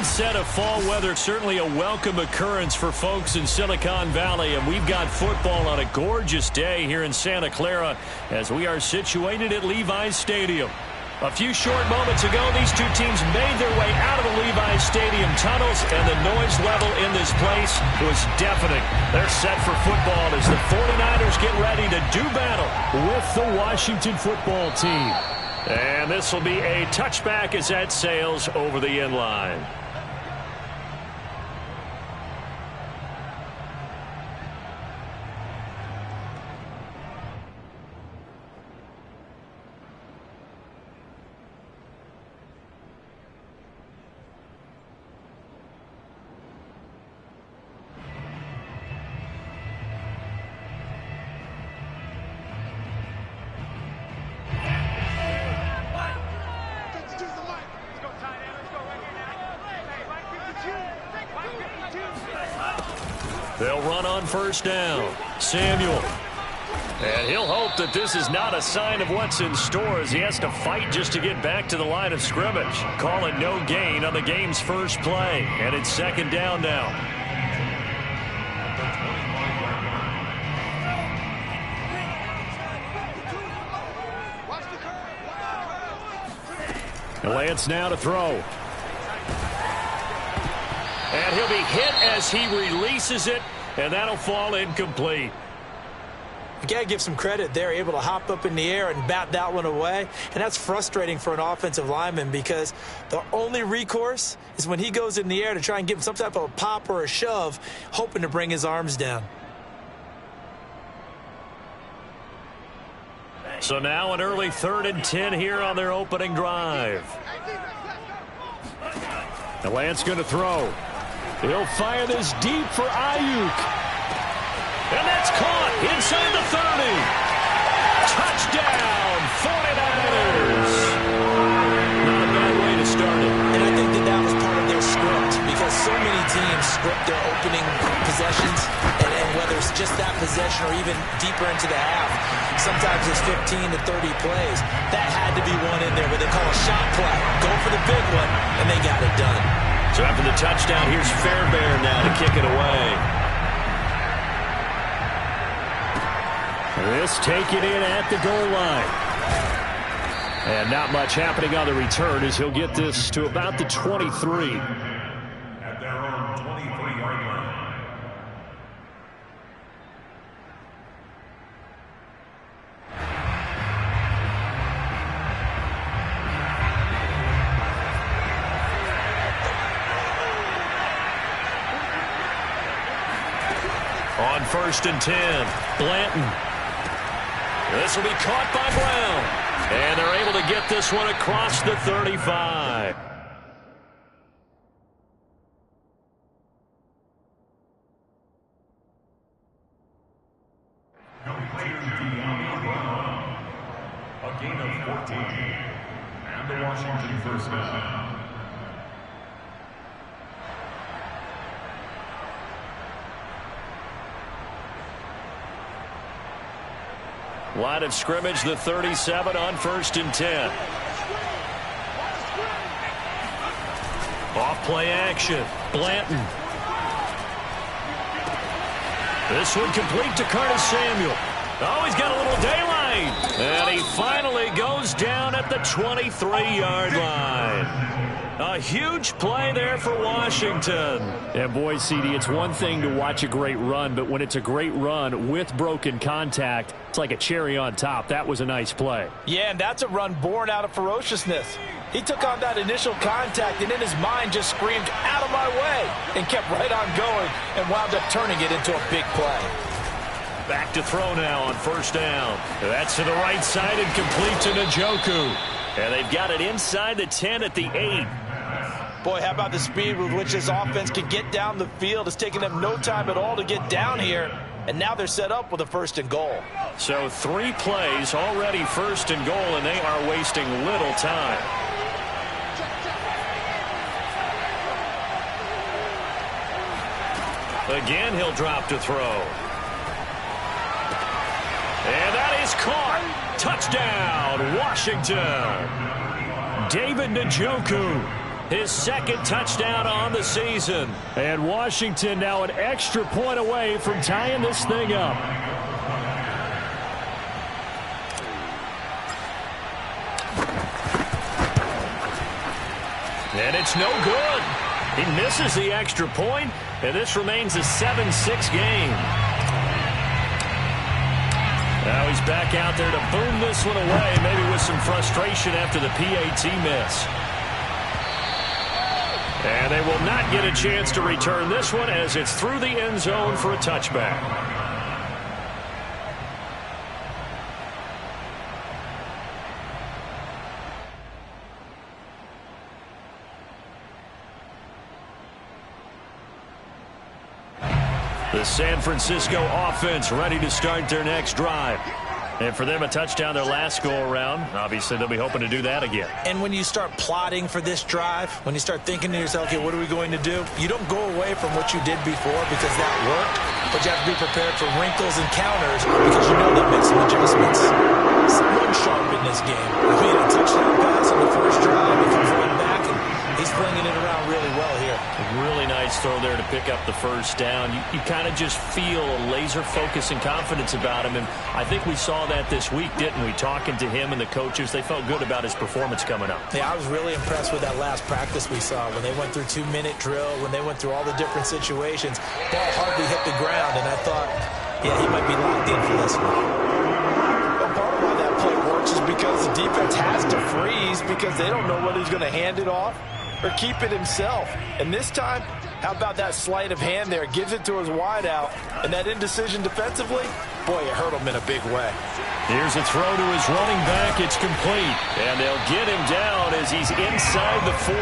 onset of fall weather, certainly a welcome occurrence for folks in Silicon Valley, and we've got football on a gorgeous day here in Santa Clara as we are situated at Levi's Stadium. A few short moments ago, these two teams made their way out of the Levi's Stadium tunnels, and the noise level in this place was deafening. They're set for football as the 49ers get ready to do battle with the Washington football team. And this will be a touchback as that sails over the end line. They'll run on first down. Samuel. And he'll hope that this is not a sign of what's in store as he has to fight just to get back to the line of scrimmage. Calling no gain on the game's first play. And it's second down now. Lance now to throw. And he'll be hit as he releases it, and that'll fall incomplete. You got to give some credit. They're able to hop up in the air and bat that one away, and that's frustrating for an offensive lineman because the only recourse is when he goes in the air to try and give him some type of a pop or a shove, hoping to bring his arms down. So now an early 3rd and 10 here on their opening drive. The Lance going to throw. He'll fire this deep for Ayuk. And that's caught inside the 30. Touchdown, 49ers. Not a bad way to start it. And I think that was part of their script because so many teams script their opening possessions, and whether it's just that possession or even deeper into the half, sometimes it's 15 to 30 plays. That had to be one in there where they call a shot play. Go for the big one, and they got it done. So after the touchdown, here's Fairbairn now to kick it away. This taken in at the goal line. And not much happening on the return as he'll get this to about the 23. At their own 23-yard line. On 1st and 10, Blanton. This will be caught by Brown. And they're able to get this one across the 35. A gain of 14. And the Washington first down. Line of scrimmage, the 37 on 1st and 10. Off play action. Blanton. This one complete to Curtis Samuel. Oh, he's got a little daylight. And he finally goes down at the 23-yard line. A huge play there for Washington. And boy, CD, it's one thing to watch a great run, but when it's a great run with broken contact, it's like a cherry on top. That was a nice play. Yeah, and that's a run born out of ferociousness. He took on that initial contact and in his mind just screamed, "Out of my way," and kept right on going and wound up turning it into a big play. Back to throw now on 1st down. That's to the right side and complete to Njoku. And they've got it inside the 10 at the 8. Boy, how about the speed with which this offense can get down the field? It's taken them no time at all to get down here. And now they're set up with a 1st and goal. So 3 plays already 1st and goal, and they are wasting little time. Again, he'll drop to throw. And that is caught. Touchdown, Washington. David Njoku. His second touchdown on the season. And Washington now an extra point away from tying this thing up. And it's no good. He misses the extra point, and this remains a 7-6 game. Now he's back out there to boom this one away, maybe with some frustration after the PAT miss. And they will not get a chance to return this one as it's through the end zone for a touchback. The San Francisco offense ready to start their next drive. And for them, a touchdown their last go-around. Obviously, they'll be hoping to do that again. And when you start plotting for this drive, when you start thinking to yourself, okay, what are we going to do? You don't go away from what you did before because that worked, but you have to be prepared for wrinkles and counters because you know that makes some adjustments. Someone sharp in this game. He had a touchdown pass on the first drive. He comes right back, and he's flinging it around really well here. A really nice throw there to pick up the first down. You kind of just feel a laser focus and confidence about him, and I think we saw that this week, didn't we? Talking to him and the coaches, they felt good about his performance coming up. Yeah, I was really impressed with that last practice we saw when they went through 2-minute drill, when they went through all the different situations. Ball hardly hit the ground, and I thought, yeah, he might be locked in for this one. Well, part of why that play works is because the defense has to freeze because they don't know whether he's going to hand it off or keep it himself. And this time, how about that sleight of hand there? Gives it to his wideout. And that indecision defensively, boy, it hurt him in a big way. Here's a throw to his running back. It's complete. And they'll get him down as he's inside the 40.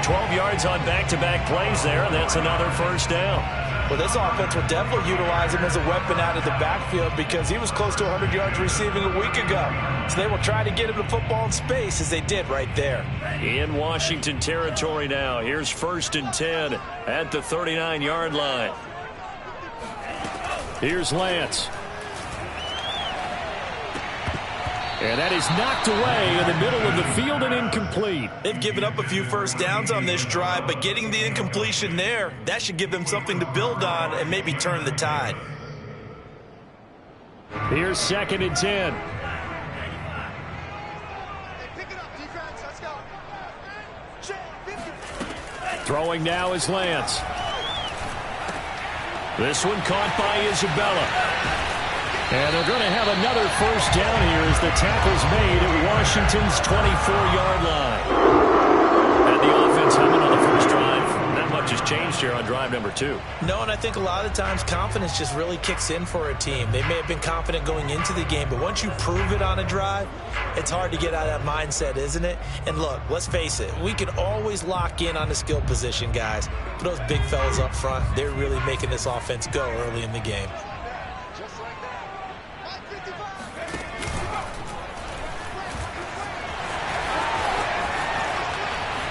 12 yards on back-to-back plays there, and that's another first down. Well, this offense will definitely utilize him as a weapon out of the backfield because he was close to 100 yards receiving a week ago. So they will try to get him the football in space as they did right there. In Washington territory now. Here's 1st and 10 at the 39-yard line. Here's Lance. And that is knocked away in the middle of the field and incomplete. They've given up a few first downs on this drive, but getting the incompletion there, that should give them something to build on and maybe turn the tide. Here's 2nd and 10. Throwing now is Lance. This one caught by Isabella. And they're going to have another first down here as the tackle's made at Washington's 24-yard line. And the offense humming on the first drive. Not much has changed here on drive number 2. No, and I think a lot of times confidence just really kicks in for a team. They may have been confident going into the game, but once you prove it on a drive, it's hard to get out of that mindset, isn't it? And look, let's face it, we can always lock in on the skill position, guys. But those big fellas up front, they're really making this offense go early in the game.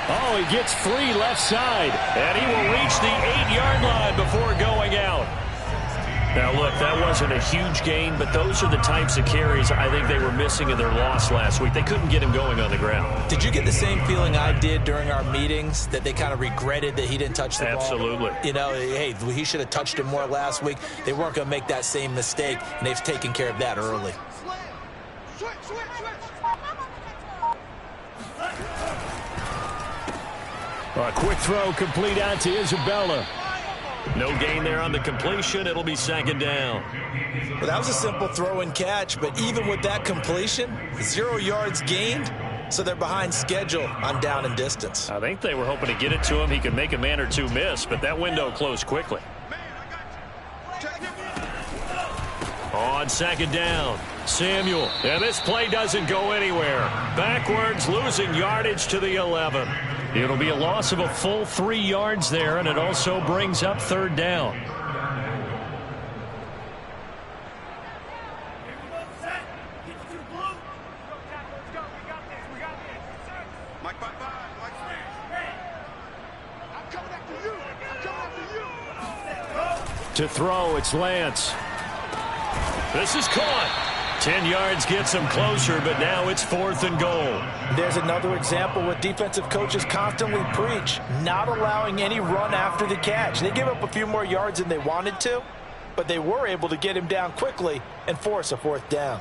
Oh, he gets free left side. And he will reach the 8-yard line before going out. Now, look, that wasn't a huge gain, but those are the types of carries I think they were missing in their loss last week. They couldn't get him going on the ground. Did you get the same feeling I did during our meetings, that they kind of regretted that he didn't touch the ball? Absolutely. You know, hey, he should have touched it more last week. They weren't going to make that same mistake, and they've taken care of that early. A quick throw complete out to Isabella. No gain there on the completion. It'll be 2nd down. Well, that was a simple throw and catch, but even with that completion, 0 yards gained, so they're behind schedule on down and distance. I think they were hoping to get it to him. He could make a man or two miss, but that window closed quickly. On 2nd down, Samuel. And this play doesn't go anywhere. Backwards, losing yardage to the 11. It'll be a loss of a full 3 yards there, and it also brings up 3rd down. To throw, it's Lance. This is caught. 10 yards gets them closer, but now it's 4th and goal. There's another example what defensive coaches constantly preach, not allowing any run after the catch. They give up a few more yards than they wanted to, but they were able to get him down quickly and force a 4th down.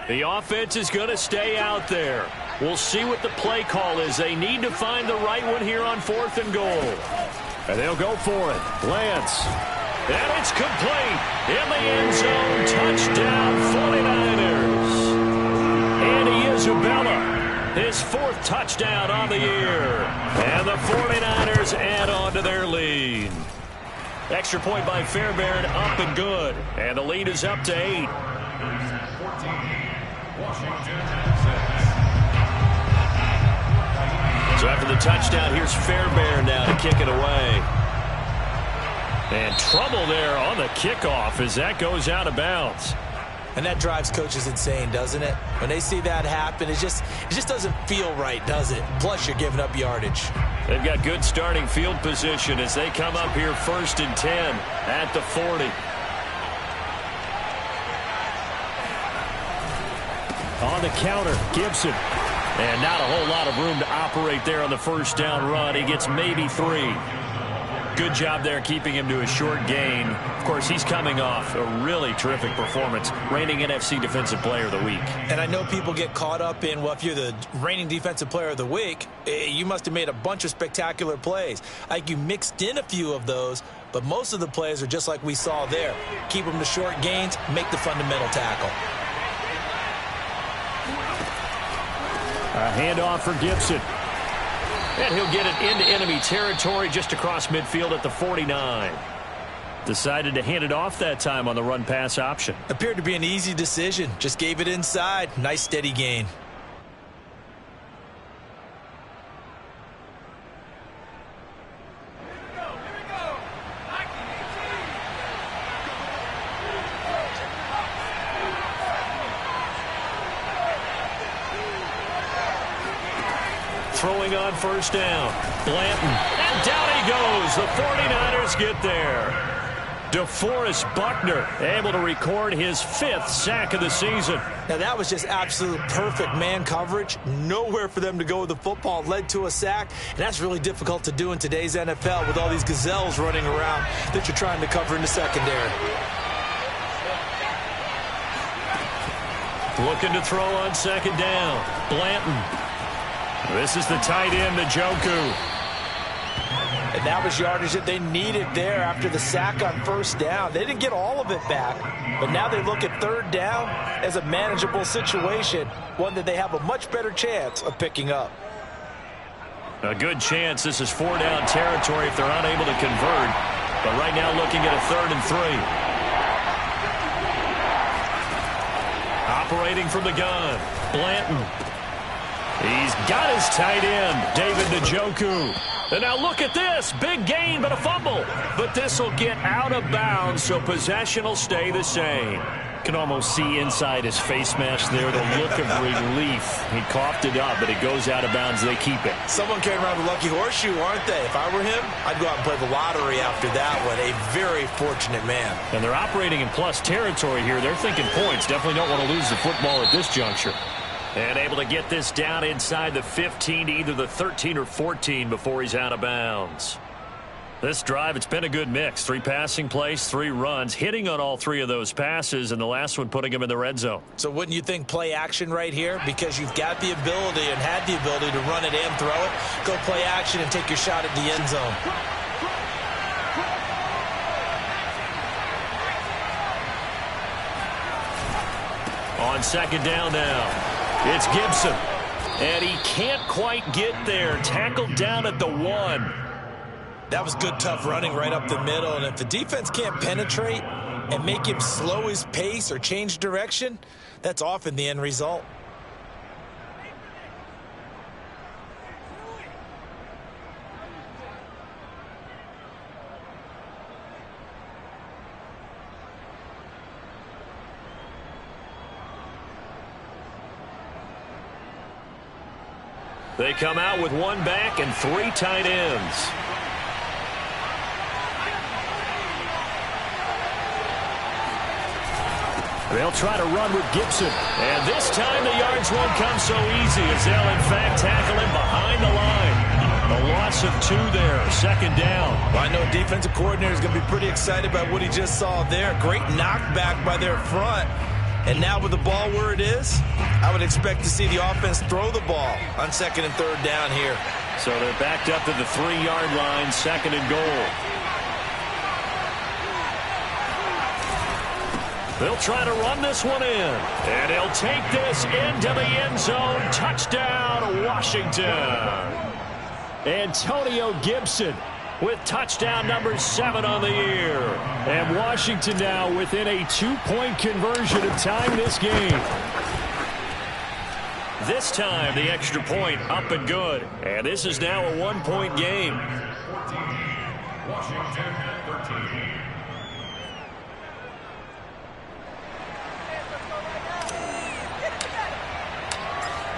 The offense is going to stay out there. We'll see what the play call is. They need to find the right one here on 4th and goal. And they'll go for it. Lance. And it's complete. In the end zone. Touchdown, 49ers. Andy Isabella, his 4th touchdown on the year. And the 49ers add on to their lead. Extra point by Fairbairn, up and good. And the lead is up to 8. So after the touchdown, here's Fairbairn now to kick it away. And trouble there on the kickoff as that goes out of bounds. And that drives coaches insane, doesn't it? When they see that happen, it just doesn't feel right, does it? Plus, you're giving up yardage. They've got good starting field position as they come up here 1st and 10 at the 40. On the counter, Gibson. And not a whole lot of room to operate there on the 1st down run. He gets maybe 3. Good job there keeping him to a short gain. Of course, he's coming off a really terrific performance, reigning NFC Defensive Player of the Week. And I know people get caught up in, well, if you're the reigning Defensive Player of the Week, you must have made a bunch of spectacular plays. Like you mixed in a few of those, but most of the plays are just like we saw there. Keep them to short gains, make the fundamental tackle. A handoff for Gibson. And he'll get it into enemy territory just across midfield at the 49. Decided to hand it off that time on the run-pass option. Appeared to be an easy decision. Just gave it inside. Nice steady gain. Throwing on 1st down. Blanton. And down he goes. The 49ers get there. DeForest Buckner able to record his 5th sack of the season. Now that was just absolute perfect man coverage. Nowhere for them to go with the football. Led to a sack. And that's really difficult to do in today's NFL with all these gazelles running around that you're trying to cover in the secondary. Looking to throw on 2nd down. Blanton. This is the tight end, Njoku. And that was yardage that they needed there after the sack on 1st down. They didn't get all of it back, but now they look at 3rd down as a manageable situation, one that they have a much better chance of picking up. A good chance. This is 4-down territory if they're unable to convert. But right now looking at a 3rd and 3. Operating from the gun. Blanton. He's got his tight end, David Njoku. And now look at this. Big gain, but a fumble. But this will get out of bounds, so possession will stay the same. Can almost see inside his face mask there, the look of relief. He coughed it up, but it goes out of bounds. They keep it. Someone carrying around the lucky horseshoe, aren't they? If I were him, I'd go out and play the lottery after that one. A very fortunate man. And they're operating in plus territory here. They're thinking points. Definitely don't want to lose the football at this juncture. And able to get this down inside the 15 to either the 13 or 14 before he's out of bounds. This drive, it's been a good mix. 3 passing plays, 3 runs, hitting on all 3 of those passes, and the last one putting him in the red zone. So wouldn't you think play action right here? Because you've got the ability and had the ability to run it and throw it. Go play action and take your shot at the end zone. On 2nd down now. It's Gibson, and he can't quite get there. Tackled down at the 1. That was good, tough running right up the middle, and if the defense can't penetrate and make him slow his pace or change direction, that's often the end result. They come out with 1 back and 3 tight ends. They'll try to run with Gibson. And this time the yards won't come so easy as they'll, in fact, tackle him behind the line. A loss of 2 there, 2nd down. Well, I know defensive coordinator is going to be pretty excited about what he just saw there. Great knockback by their front. And now with the ball where it is, I would expect to see the offense throw the ball on 2nd and 3rd down here. So they're backed up to the 3-yard line, 2nd and goal. They'll try to run this one in. And he'll take this into the end zone. Touchdown, Washington. Antonio Gibson with touchdown number 7 on the year. And Washington now within a 2-point conversion of tying this game. This time the extra point up and good. And this is now a 1-point game. 14, Washington 13.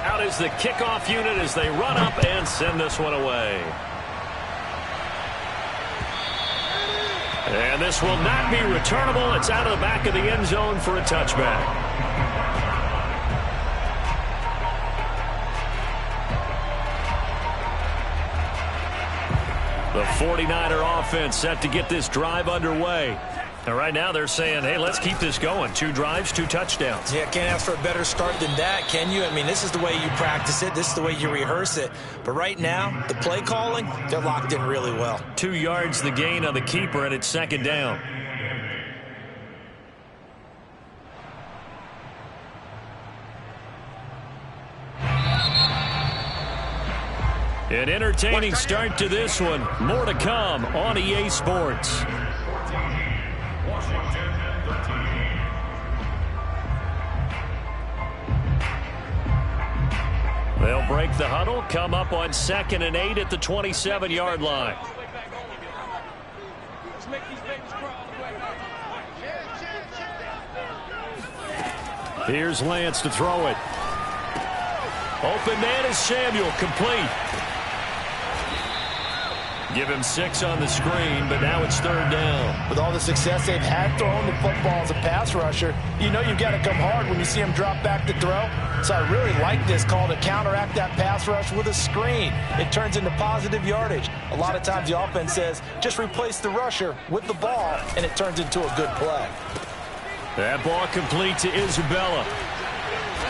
Out is the kickoff unit as they run up and send this one away. And this will not be returnable. It's out of the back of the end zone for a touchback. The 49er offense set to get this drive underway. And right now they're saying, hey, let's keep this going. 2 drives, 2 touchdowns. Yeah, can't ask for a better start than that, can you? I mean, this is the way you practice it. This is the way you rehearse it. But right now, the play calling, they're locked in really well. 2 yards the gain on the keeper, and it's 2nd down. An entertaining start to this one. More to come on EA Sports. Washington 13. They'll break the huddle, come up on 2nd and 8 at the 27-yard line. Here's Lance to throw it. Open man is Samuel, complete. Give him 6 on the screen, but now it's 3rd down. With all the success they've had throwing the football as a pass rusher, you know you've got to come hard when you see him drop back to throw. So I really like this call to counteract that pass rush with a screen. It turns into positive yardage. A lot of times the offense says, just replace the rusher with the ball, and it turns into a good play. That ball complete to Isabella.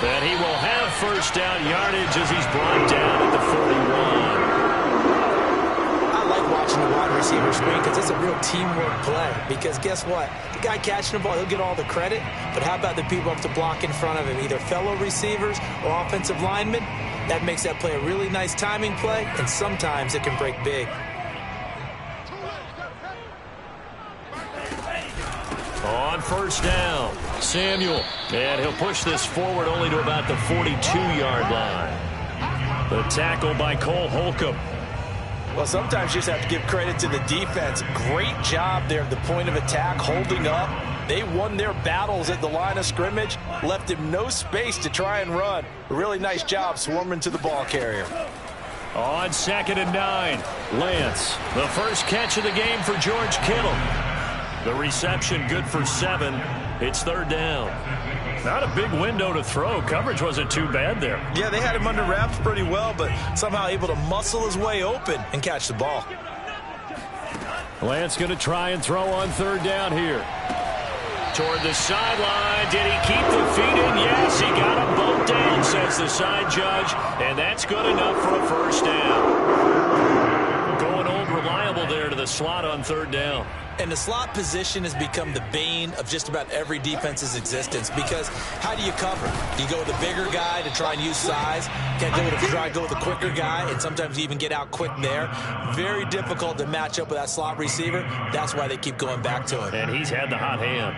And he will have 1st down yardage as he's brought down at the 41. Watching the wide receiver screen because it's a real teamwork play. Because guess what? The guy catching the ball, he'll get all the credit. But how about the people up to block in front of him, either fellow receivers or offensive linemen? That makes that play a really nice timing play, and sometimes it can break big. On 1st down, Samuel. And he'll push this forward only to about the 42-yard line. The tackle by Cole Holcomb. Well, sometimes you just have to give credit to the defense. Great job there at the point of attack, holding up. They won their battles at the line of scrimmage, left him no space to try and run. A really nice job swarming to the ball carrier. On 2nd and 9, Lance. The first catch of the game for George Kittle. The reception good for 7. It's 3rd down. Not a big window to throw. Coverage wasn't too bad there. Yeah, they had him under wraps pretty well, but somehow able to muscle his way open and catch the ball. Lance going to try and throw on 3rd down here. Toward the sideline. Did he keep the feet in? Yes, he got them both down, says the side judge. And that's good enough for a 1st down. Going old reliable there to the slot on 3rd down. And the slot position has become the bane of just about every defense's existence because how do you cover? Do you go with the bigger guy to try and use size? Can't try to go with the quicker guy and sometimes even get out quick there. Very difficult to match up with that slot receiver. That's why they keep going back to him. And he's had the hot hand.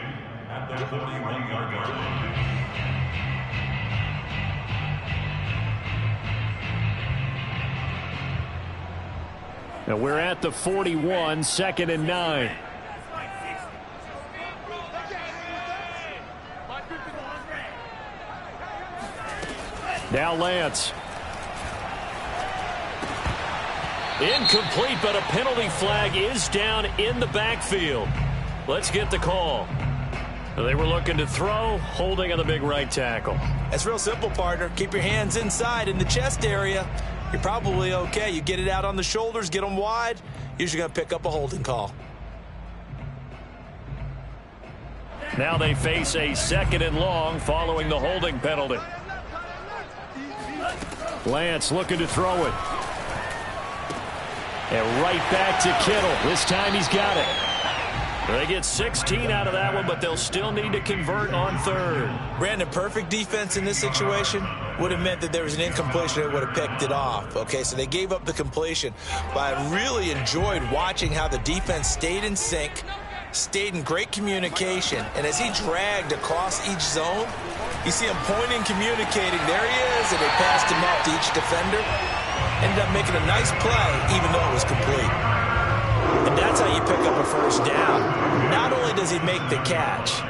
At the 41-yard line. And we're at the 41, 2nd and 9. Now Lance. Incomplete, but a penalty flag is down in the backfield. Let's get the call. They were looking to throw, holding on the big right tackle. It's real simple, partner. Keep your hands inside in the chest area. You're probably okay. You get it out on the shoulders, get them wide. Usually going to pick up a holding call. Now they face a 2nd and long following the holding penalty. Lance looking to throw it. And right back to Kittle. This time he's got it. They get 16 out of that one, but they'll still need to convert on 3rd. Brandon, perfect defense in this situation would have meant that there was an incompletion that would have picked it off. Okay, so they gave up the completion. But I really enjoyed watching how the defense stayed in sync, stayed in great communication, and as he dragged across each zone, you see him pointing, communicating. There he is, and they passed him up to each defender. Ended up making a nice play, even though it was complete. And that's how you pick up a 1st down. Not only does he make the catch,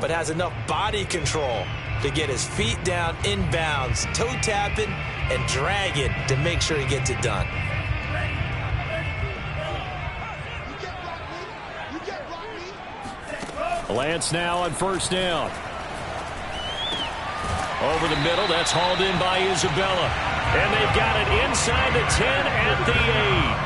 but has enough body control to get his feet down inbounds, toe tapping, and drag it to make sure he gets it done. Lance now on 1st down. Over the middle, that's hauled in by Isabella. And they've got it inside the 10 at the 8.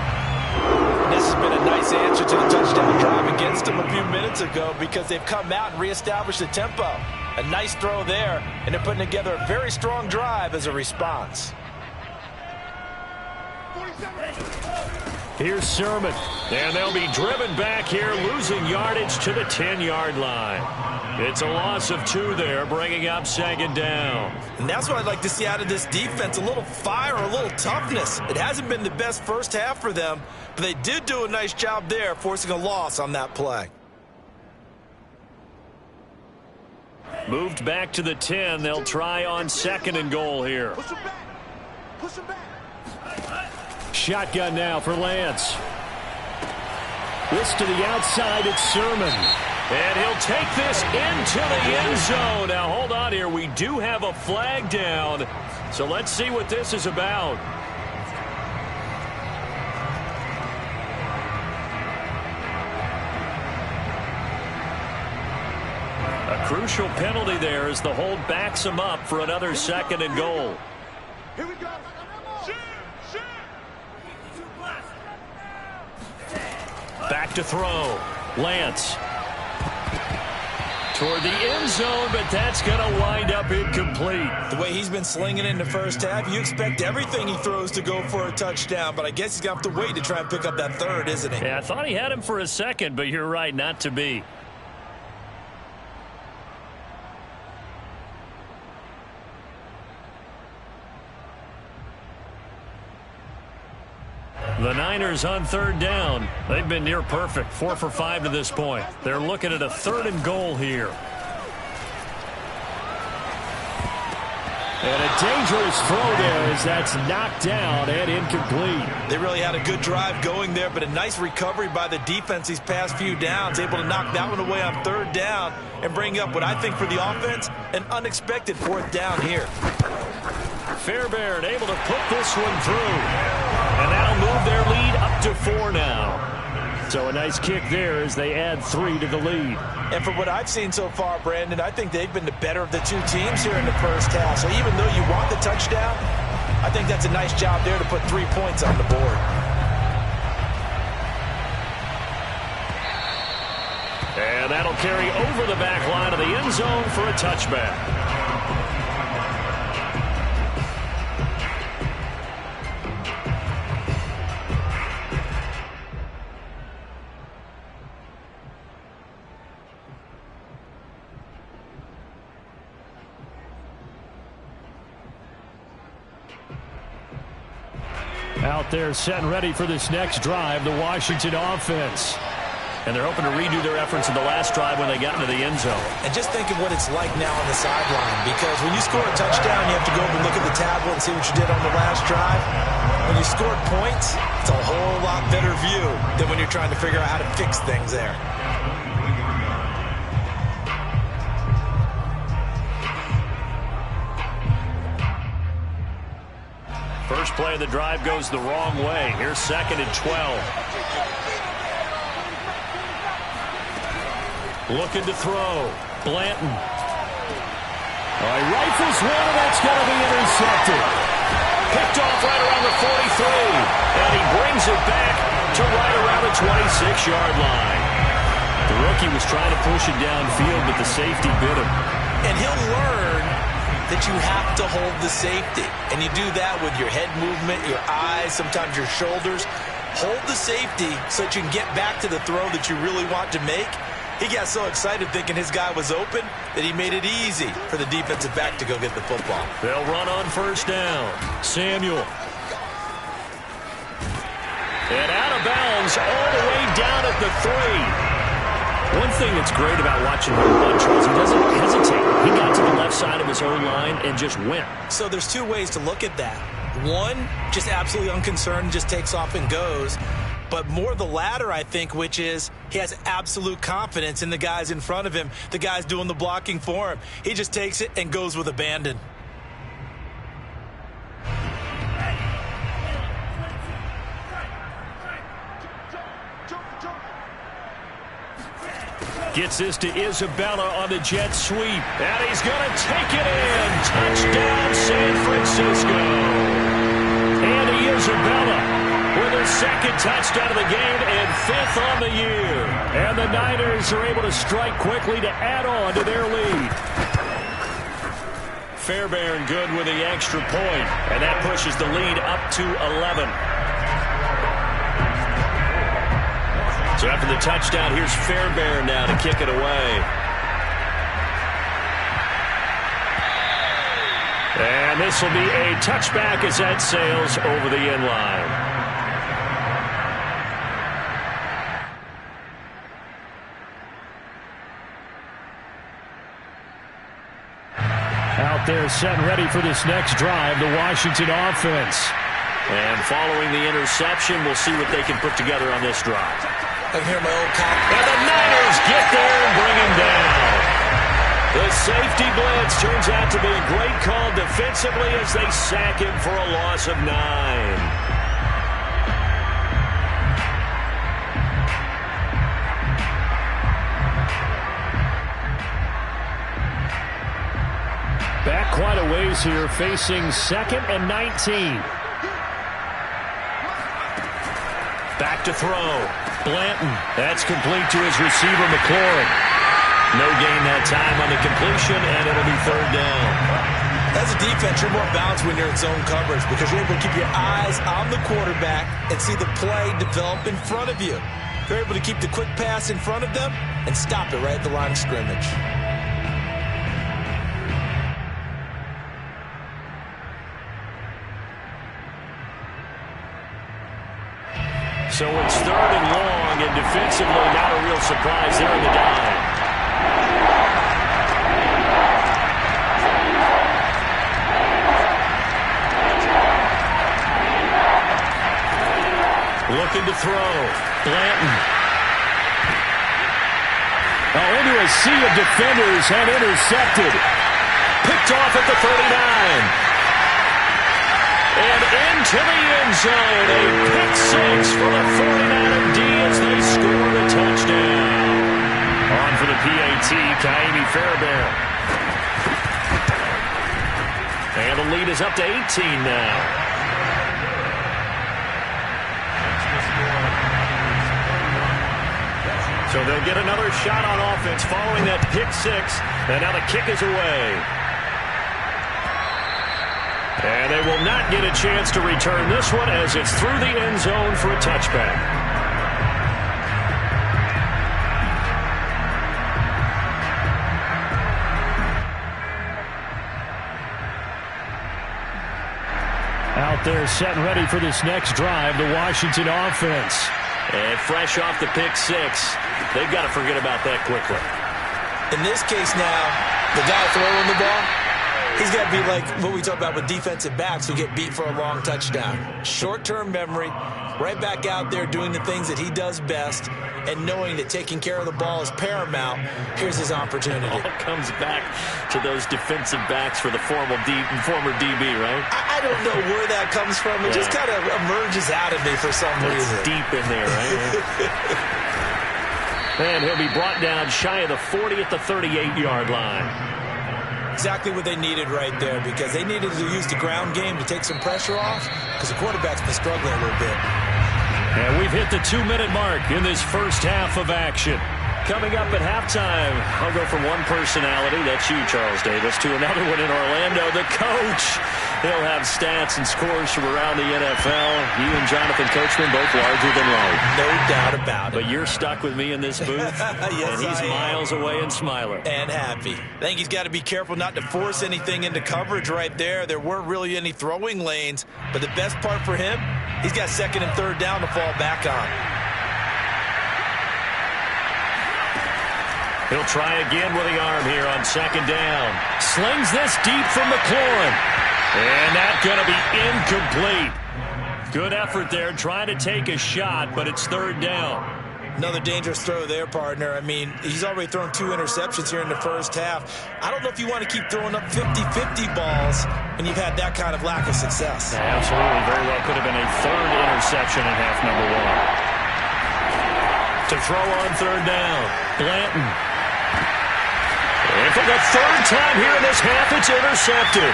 This has been a nice answer to the touchdown drive against them a few minutes ago because they've come out and reestablished the tempo. A nice throw there, and they're putting together a very strong drive as a response. Here's Sermon, and they'll be driven back here, losing yardage to the 10-yard line. It's a loss of 2 there, bringing up 2nd down. And that's what I'd like to see out of this defense, a little fire, a little toughness. It hasn't been the best first half for them, but they did do a nice job there, forcing a loss on that play. Moved back to the 10. They'll try on 2nd and goal here. Push him back. Push him back. Shotgun now for Lance. This to the outside, it's Sermon. And he'll take this into the end zone. Now, hold on here. We do have a flag down. So let's see what this is about. A crucial penalty there as the hold backs him up for another 2nd and goal. Here we go. Back to throw. Lance. Toward the end zone, but that's going to wind up incomplete. The way he's been slinging in the first half, you expect everything he throws to go for a touchdown, but I guess he's going to have to wait to try and pick up that 3rd, isn't he? Yeah, I thought he had him for a second, but you're right, not to be. The Niners on 3rd down. They've been near perfect, 4 for 5 to this point. They're looking at a 3rd and goal here. And a dangerous throw there as that's knocked down and incomplete. They really had a good drive going there, but a nice recovery by the defense these past few downs, able to knock that one away on 3rd down and bring up what I think for the offense, an unexpected 4th down here. Fairbairn able to put this one through. And that'll move their lead up to 4 now. So a nice kick there as they add 3 to the lead. And from what I've seen so far, Brandon, I think they've been the better of the 2 teams here in the first half. So even though you want the touchdown, I think that's a nice job there to put 3 points on the board. And that'll carry over the back line of the end zone for a touchback. Out there set and ready for this next drive, the Washington offense. And they're hoping to redo their efforts in the last drive when they got into the end zone. And just think of what it's like now on the sideline, because when you score a touchdown, you have to go over and look at the tablet and see what you did on the last drive. When you scored points, it's a whole lot better view than when you're trying to figure out how to fix things there. First play of the drive goes the wrong way. Here's 2nd and 12. Looking to throw. Blanton. He rifles one, and that's going to be intercepted. Picked off right around the 43. And he brings it back to right around the 26-yard line. The rookie was trying to push it downfield, but the safety bit him. And he'll learn that you have to hold the safety. And you do that with your head movement, your eyes, sometimes your shoulders. Hold the safety so that you can get back to the throw that you really want to make. He got so excited thinking his guy was open that he made it easy for the defensive back to go get the football. They'll run on first down. Samuel. And out of bounds all the way down at the 3. One thing that's great about watching him run, Charles, he doesn't hesitate. He got to the left side of his own line and just went. So there's two ways to look at that. One, just absolutely unconcerned, just takes off and goes. But more the latter, I think, which is he has absolute confidence in the guys in front of him, the guys doing the blocking for him. He just takes it and goes with abandon. Gets this to Isabella on the jet sweep. And he's going to take it in. Touchdown, San Francisco. Andy Isabella with his second touchdown of the game and 5th on the year. And the Niners are able to strike quickly to add on to their lead. Fairbairn good with the extra point. And that pushes the lead up to 11. So after the touchdown, here's Fairbairn now to kick it away. And this will be a touchback as that sails over the end line. Out there set and ready for this next drive, the Washington offense. And following the interception, we'll see what they can put together on this drive. I can hear my old cop. And the Niners get there and bring him down. The safety blitz turns out to be a great call defensively as they sack him for a loss of 9. Back quite a ways here, facing 2nd and 19. Back to throw. Blanton. That's complete to his receiver, McLaurin. No gain that time on the completion, and it'll be 3rd down. As a defense, you're more balanced when you're in zone coverage because you're able to keep your eyes on the quarterback and see the play develop in front of you. You're able to keep the quick pass in front of them and stop it right at the line of scrimmage. So it's 3rd and long, and defensively not a real surprise there in the dime. Looking to throw. Blanton. Into a sea of defenders and intercepted. Picked off at the 39. And into the end zone, a pick 6 for the 49er D as they score the touchdown. On for the PAT, Kaimi Fairbairn. And the lead is up to 18 now. So they'll get another shot on offense following that pick 6. And now the kick is away. And they will not get a chance to return this one as it's through the end zone for a touchback. Out there set and ready for this next drive, the Washington offense. And fresh off the pick 6, they've got to forget about that quickly. In this case now, the guy throwing the ball, he's got to be like what we talk about with defensive backs who get beat for a long touchdown. Short-term memory, right back out there doing the things that he does best, and knowing that taking care of the ball is paramount. Here's his opportunity. It all comes back to those defensive backs for the former DB, right? I don't know where that comes from. It just kind of emerges out of me for some reason. It's deep in there, right? And he'll be brought down shy of the 40 at the 38-yard line. Exactly what they needed right there, because they needed to use the ground game to take some pressure off, because the quarterback's been struggling a little bit. And we've hit the 2-minute mark in this first half of action. Coming up at halftime, I'll go from one personality, that's you, Charles Davis, to another one in Orlando, the coach. He'll have stats and scores from around the NFL. You and Jonathan Coachman both larger than life. No doubt about it. But you're stuck with me in this booth, yes, and he's miles away and smiling. And happy. I think he's got to be careful not to force anything into coverage right there. There weren't really any throwing lanes, but the best part for him, he's got second and third down to fall back on. He'll try again with the arm here on second down. Slings this deep from McLaurin. And that's going to be incomplete. Good effort there trying to take a shot, but it's third down. Another dangerous throw there, partner. I mean, he's already thrown 2 interceptions here in the first half. I don't know if you want to keep throwing up 50-50 balls when you've had that kind of lack of success. Yeah, absolutely. Very well could have been a third interception in half number 1. To throw on third down, Blanton. And for the third time here in this half, it's intercepted.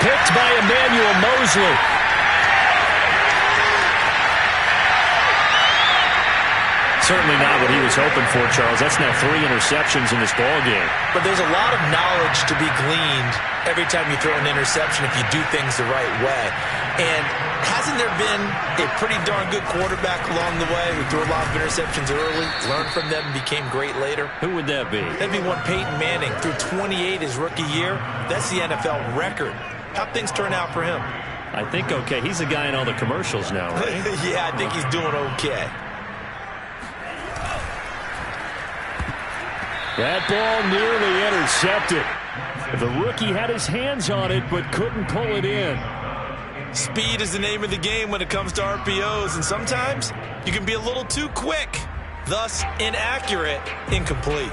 Picked by Emmanuel Mosley. Certainly not what he was hoping for, Charles. That's now 3 interceptions in this ballgame. But there's a lot of knowledge to be gleaned every time you throw an interception if you do things the right way. And hasn't there been a pretty darn good quarterback along the way who threw a lot of interceptions early, learned from them, and became great later? Who would that be? That'd be one Peyton Manning. Threw 28 his rookie year. That's the NFL record. How'd things turn out for him? I think okay. He's the guy in all the commercials now, right? Yeah, I think he's doing okay. That ball nearly intercepted. The rookie had his hands on it but couldn't pull it in. Speed is the name of the game when it comes to RPOs, and sometimes you can be a little too quick, thus inaccurate, incomplete.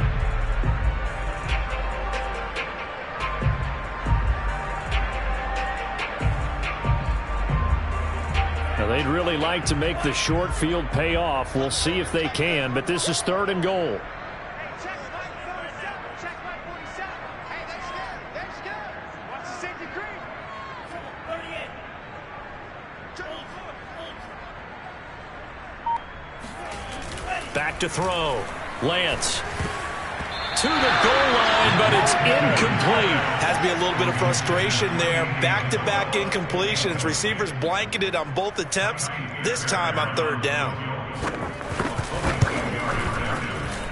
Now they'd really like to make the short field pay off. We'll see if they can, but this is third and goal. Back to throw. Lance. To the goal line, but it's incomplete. Has to be a little bit of frustration there. Back-to-back incompletions. Receivers blanketed on both attempts, this time on third down.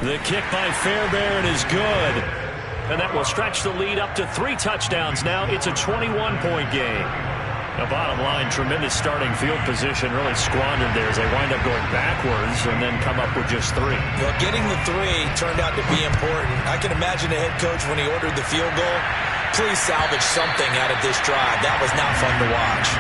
The kick by Fairbairn is good. And that will stretch the lead up to 3 touchdowns now. It's a 21-point game. The bottom line, tremendous starting field position, really squandered there as they wind up going backwards and then come up with just 3. Well, getting the 3 turned out to be important. I can imagine the head coach when he ordered the field goal, please salvage something out of this drive. That was not fun to watch.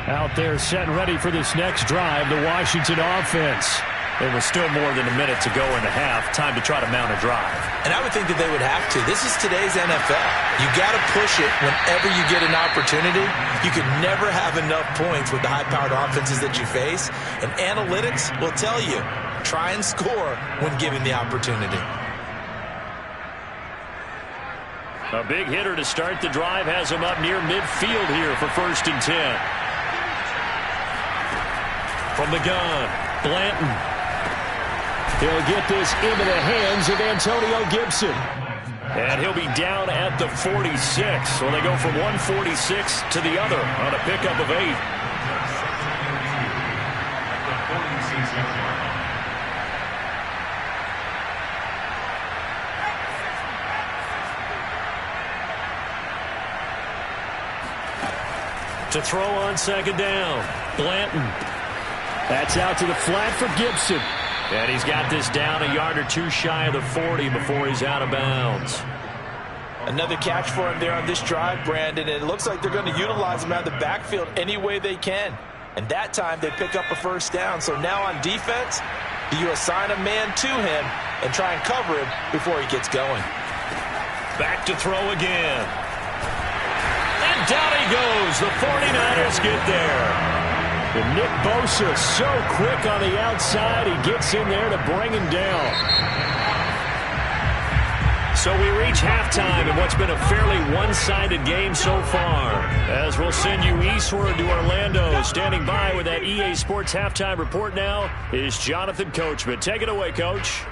Out there set and ready for this next drive, the Washington offense. There was still more than a minute to go in the half. Time to try to mount a drive. And I would think that they would have to. This is today's NFL. You got to push it whenever you get an opportunity. You can never have enough points with the high-powered offenses that you face. And analytics will tell you, try and score when given the opportunity. A big hitter to start the drive has him up near midfield here for 1st and 10. From the gun, Blanton. He'll get this into the hands of Antonio Gibson. And he'll be down at the 46. So they go from 146 to the other on a pickup of 8. To throw on second down, Blanton. That's out to the flat for Gibson. And he's got this down a yard or 2 shy of the 40 before he's out of bounds. Another catch for him there on this drive, Brandon. And it looks like they're going to utilize him out of the backfield any way they can. And that time they pick up a 1st down. So now on defense, do you assign a man to him and try and cover him before he gets going? Back to throw again. And down he goes. The 49ers get there. And Nick Bosa so quick on the outside. He gets in there to bring him down. So we reach halftime in what's been a fairly one-sided game so far. As we'll send you eastward to Orlando. Standing by with that EA Sports halftime report now is Jonathan Coachman. Take it away, Coach.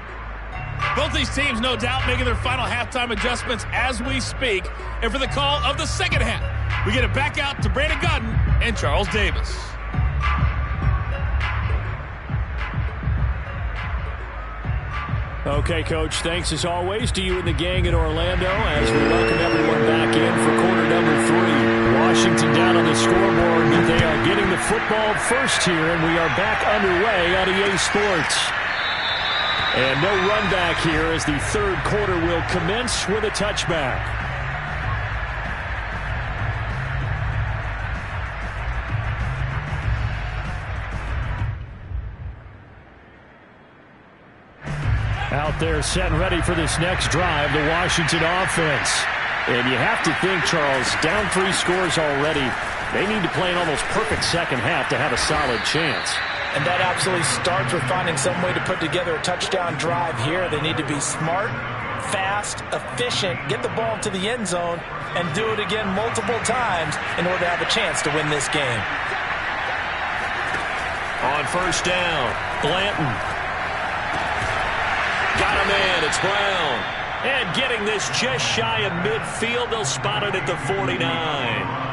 Both these teams, no doubt, making their final halftime adjustments as we speak. And for the call of the second half, we get it back out to Brandon Godden and Charles Davis. Okay, Coach, thanks as always to you and the gang in Orlando as we welcome everyone back in for quarter number 3. Washington down on the scoreboard, but they are getting the football first here, and we are back underway on EA Sports. And no run back here as the third quarter will commence with a touchback. Out there set and ready for this next drive, the Washington offense. And you have to think, Charles, down 3 scores already. They need to play an almost perfect second half to have a solid chance. And that absolutely starts with finding some way to put together a touchdown drive here. They need to be smart, fast, efficient, get the ball to the end zone, and do it again multiple times in order to have a chance to win this game. On first down, Blanton. Got him in. It's Brown. And getting this just shy of midfield. They'll spot it at the 49.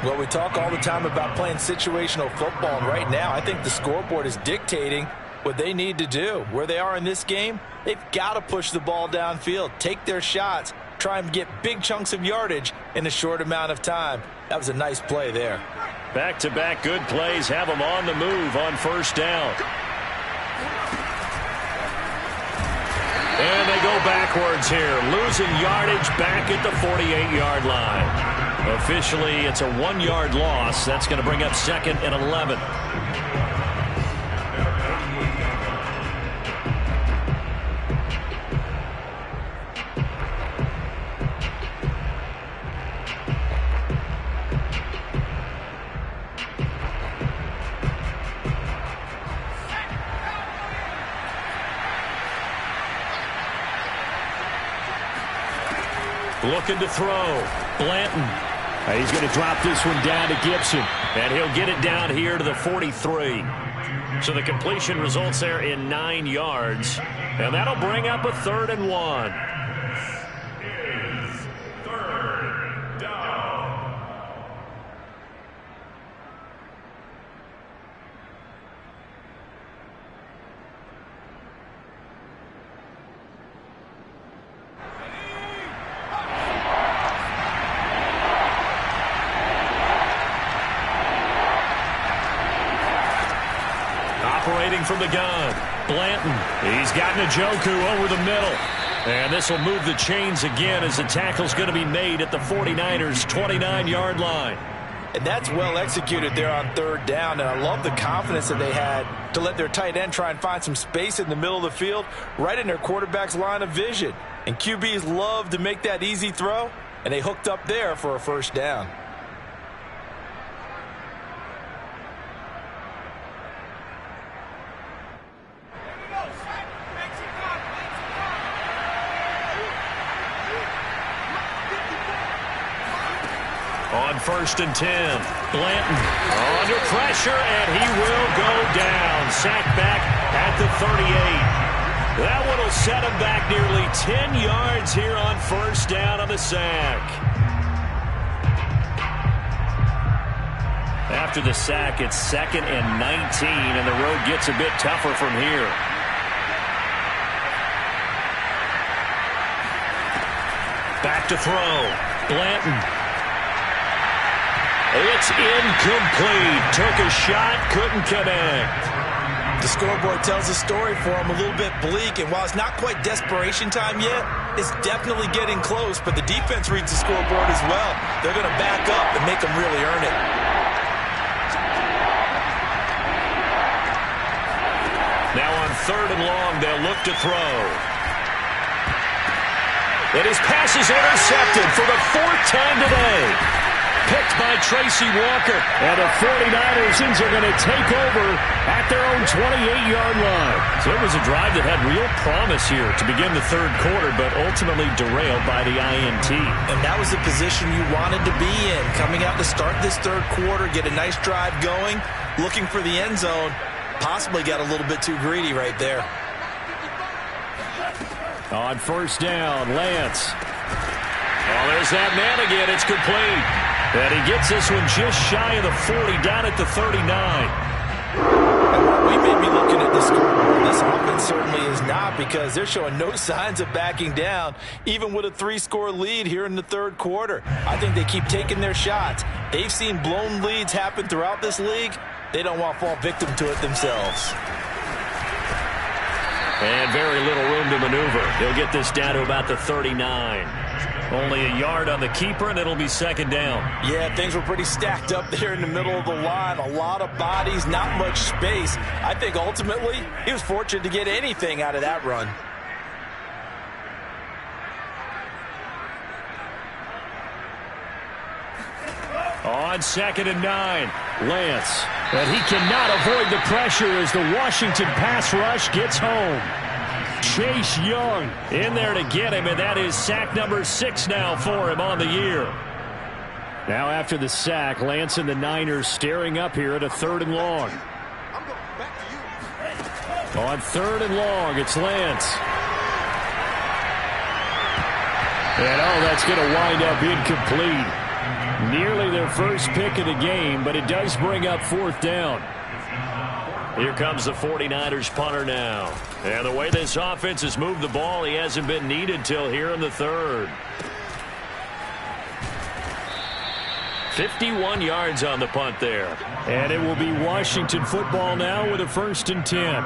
Well, we talk all the time about playing situational football, and right now I think the scoreboard is dictating what they need to do. Where they are in this game, they've got to push the ball downfield, take their shots, try and get big chunks of yardage in a short amount of time. That was a nice play there. Back-to-back good plays have them on the move on first down. And they go backwards here, losing yardage back at the 48-yard line. Officially, it's a 1-yard loss. That's going to bring up second and 11. Looking to throw. Blanton. He's going to drop this one down to Gibson. And he'll get it down here to the 43. So the completion results there in 9 yards. And that'll bring up a 3rd and 1. Operating from the gun, Blanton. He's got Njoku over the middle. And this will move the chains again as the tackle's going to be made at the 49ers' 29-yard line. And that's well executed there on 3rd down. And I love the confidence that they had to let their tight end try and find some space in the middle of the field, right in their quarterback's line of vision. And QBs love to make that easy throw, and they hooked up there for a 1st down. On 1st and 10, Blanton under pressure, and he will go down. Sacked back at the 38. That one will set him back nearly 10 yards here on 1st down on the sack. After the sack, it's 2nd and 19, and the road gets a bit tougher from here. Back to throw. Blanton. It's incomplete. Took a shot, couldn't connect. The scoreboard tells a story for him, a little bit bleak, and while it's not quite desperation time yet, it's definitely getting close, but the defense reads the scoreboard as well. They're going to back up and make them really earn it. Now on 3rd and long, they'll look to throw. And his pass is intercepted for the 4th time today. Picked by Tracy Walker. And the 49ers are going to take over at their own 28-yard line. So it was a drive that had real promise here to begin the 3rd quarter, but ultimately derailed by the INT. And that was the position you wanted to be in. Coming out to start this 3rd quarter, get a nice drive going, looking for the end zone. Possibly got a little bit too greedy right there. On 1st down, Lance. Oh, there's that man again. It's complete. And he gets this one just shy of the 40, down at the 39. We may be looking at the scoreboard. This offense certainly is not, because they're showing no signs of backing down, even with a 3-score lead here in the 3rd quarter. I think they keep taking their shots. They've seen blown leads happen throughout this league. They don't want to fall victim to it themselves. And very little room to maneuver. He'll get this down to about the 39. Only a yard on the keeper, and it'll be 2nd down. Yeah, things were pretty stacked up there in the middle of the line. A lot of bodies, not much space. I think ultimately he was fortunate to get anything out of that run. On 2nd and 9, Lance. But he cannot avoid the pressure as the Washington pass rush gets home. Chase Young in there to get him, and that is sack number 6 now for him on the year. Now after the sack, Lance and the Niners staring up here at a 3rd and long. On 3rd and long, it's Lance. And that's going to wind up incomplete. Nearly their first pick of the game, but it does bring up 4th down. Here comes the 49ers punter now. And the way this offense has moved the ball, he hasn't been needed till here in the 3rd. 51 yards on the punt there. And it will be Washington football now with a 1st and 10.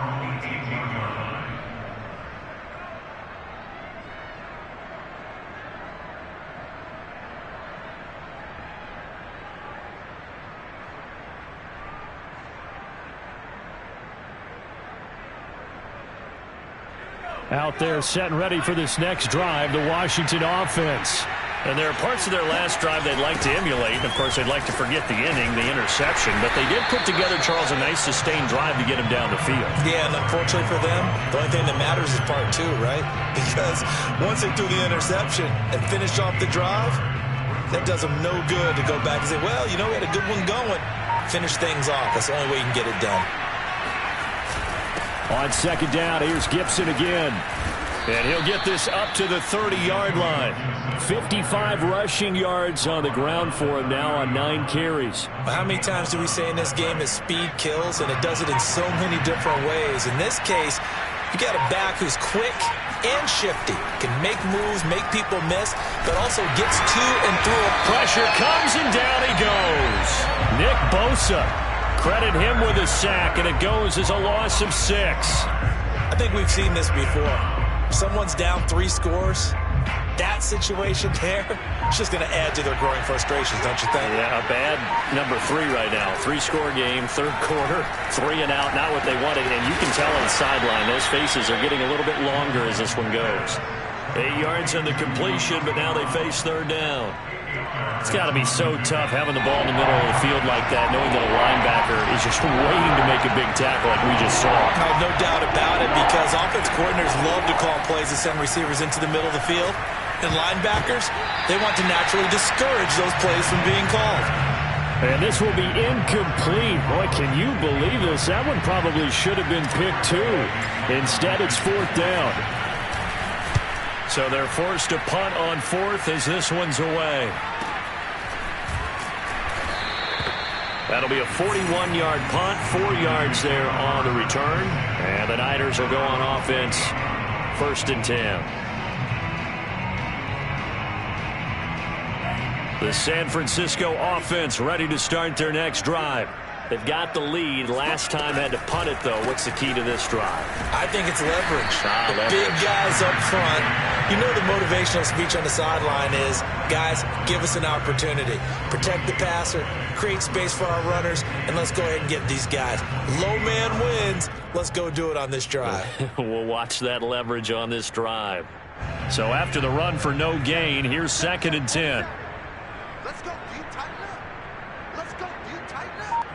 Out there set and ready for this next drive, the Washington offense. And there are parts of their last drive they'd like to emulate. And, of course, they'd like to forget the inning, the interception. But they did put together, Charles, a nice sustained drive to get him down the field. Yeah, and unfortunately for them, the only thing that matters is part 2, right? Because once they threw the interception and finished off the drive, that does them no good to go back and say, well, we had a good one going. Finish things off. That's the only way you can get it done. On 2nd down, here's Gibson again. And he'll get this up to the 30-yard line. 55 rushing yards on the ground for him now on 9 carries. But how many times do we say in this game that speed kills, and it does it in so many different ways? In this case, you got a back who's quick and shifty, can make moves, make people miss, but also gets to and through. Pressure comes, and down he goes. Nick Bosa. Credit him with a sack, and it goes as a loss of 6. I think we've seen this before. If someone's down 3 scores, that situation there, it's just going to add to their growing frustrations, don't you think? Yeah, a bad number 3 right now. 3-score game, 3rd quarter, 3 and out, not what they wanted. And you can tell on the sideline, those faces are getting a little bit longer as this one goes. 8 yards on the completion, but now they face 3rd down. It's got to be so tough having the ball in the middle of the field like that, knowing that a linebacker is just waiting to make a big tackle like we just saw. No doubt about it, because offense coordinators love to call plays to send receivers into the middle of the field. And linebackers, they want to naturally discourage those plays from being called. And this will be incomplete. Boy, can you believe this? That one probably should have been picked too. Instead, it's 4th down. So they're forced to punt on 4th as this one's away. That'll be a 41-yard punt, 4 yards there on the return. And the Niners will go on offense, 1st and 10. The San Francisco offense ready to start their next drive. They've got the lead. Last time had to punt it, though. What's the key to this drive? I think it's leverage. Big guys up front. You know the motivational speech on the sideline is, guys, give us an opportunity. Protect the passer, create space for our runners, and let's go ahead and get these guys. Low man wins. Let's go do it on this drive. We'll watch that leverage on this drive. So after the run for no gain, here's 2nd and 10. Let's go. Do you tighten up? Let's go. Do you tighten up?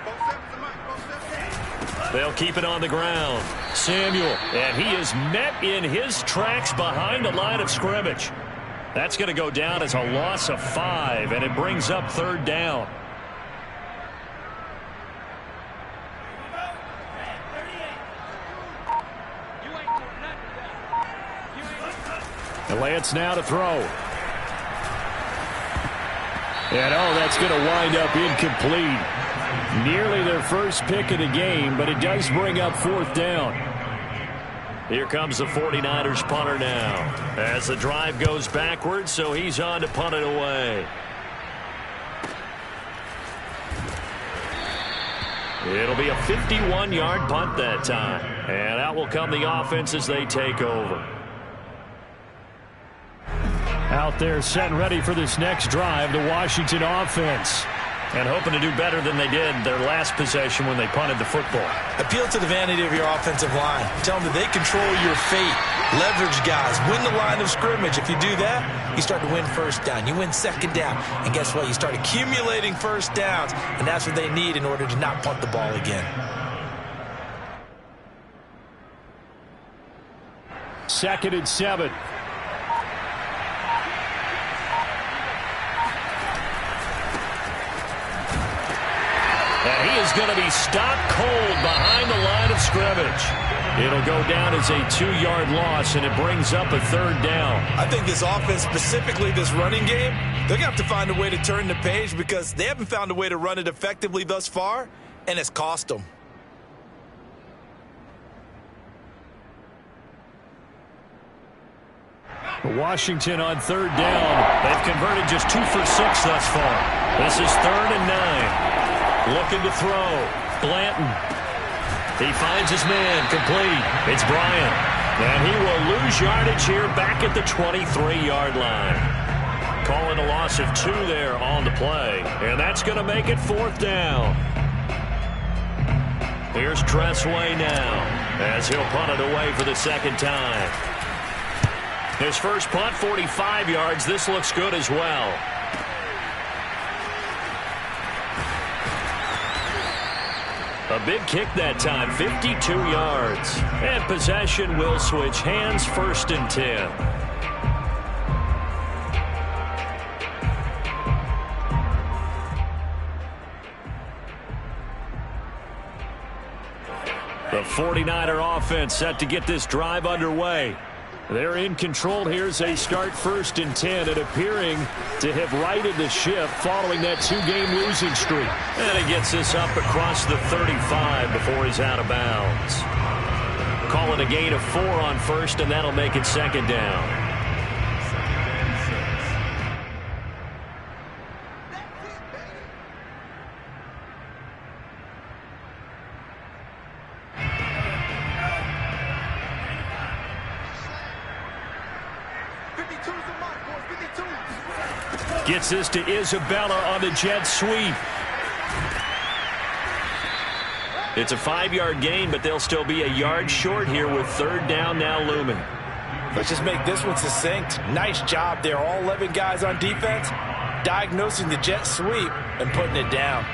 Both sevens are mine. Both sevens. They'll keep it on the ground. Samuel, and he is met in his tracks behind the line of scrimmage. That's going to go down as a loss of 5, and it brings up 3rd down. And Lance now to throw. And, that's going to wind up incomplete. Nearly their first pick of the game, but it does bring up 4th down. Here comes the 49ers punter now. As the drive goes backwards, so he's on to punt it away. It'll be a 51-yard punt that time. And out will come the offense as they take over. Out there set and ready for this next drive, the Washington offense. And hoping to do better than they did their last possession when they punted the football. Appeal to the vanity of your offensive line. Tell them that they control your fate. Leverage guys. Win the line of scrimmage. If you do that, you start to win 1st down. You win 2nd down. And guess what? You start accumulating 1st downs. And that's what they need in order to not punt the ball again. 2nd and 7. And he is going to be stopped cold behind the line of scrimmage. It'll go down as a 2-yard loss, and it brings up a 3rd down. I think this offense, specifically this running game, they're going to have to find a way to turn the page because they haven't found a way to run it effectively thus far, and it's cost them. Washington on 3rd down. They've converted just 2 for 6 thus far. This is 3rd and 9. Looking to throw. Blanton. He finds his man. Complete. It's Bryant. And he will lose yardage here back at the 23-yard line. Calling a loss of 2 there on the play. And that's going to make it 4th down. Here's Tressway now as he'll punt it away for the 2nd time. His first punt, 45 yards. This looks good as well. A big kick that time, 52 yards. And possession will switch hands, 1st and 10. The 49er offense set to get this drive underway. They're in control here as they start 1st and 10 and appearing to have righted the ship following that 2-game losing streak. And he gets this up across the 35 before he's out of bounds. Calling a gain of 4 on 1st, and that'll make it 2nd down. Gets this to Isabella on the jet sweep. It's a 5-yard gain, but they'll still be a yard short here with 3rd down now looming. Let's just make this one succinct. Nice job there. All 11 guys on defense diagnosing the jet sweep and putting it down.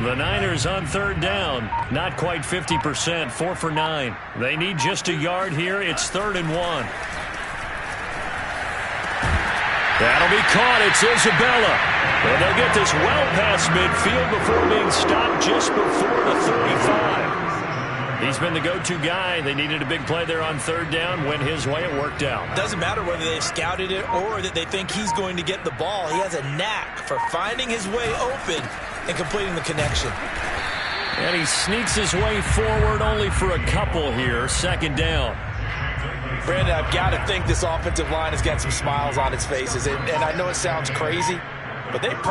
The Niners on 3rd down. Not quite 50%, 4 for 9. They need just a yard here. It's 3rd and 1. That'll be caught. It's Isabella. And they'll get this well past midfield before being stopped just before the 35. He's been the go-to guy. They needed a big play there on 3rd down. Went his way. It worked out. Doesn't matter whether they've scouted it or that they think he's going to get the ball. He has a knack for finding his way open and completing the connection. And he sneaks his way forward only for a couple here. 2nd down. Brandon, I've got to think this offensive line has got some smiles on its faces. And I know it sounds crazy, but they practice.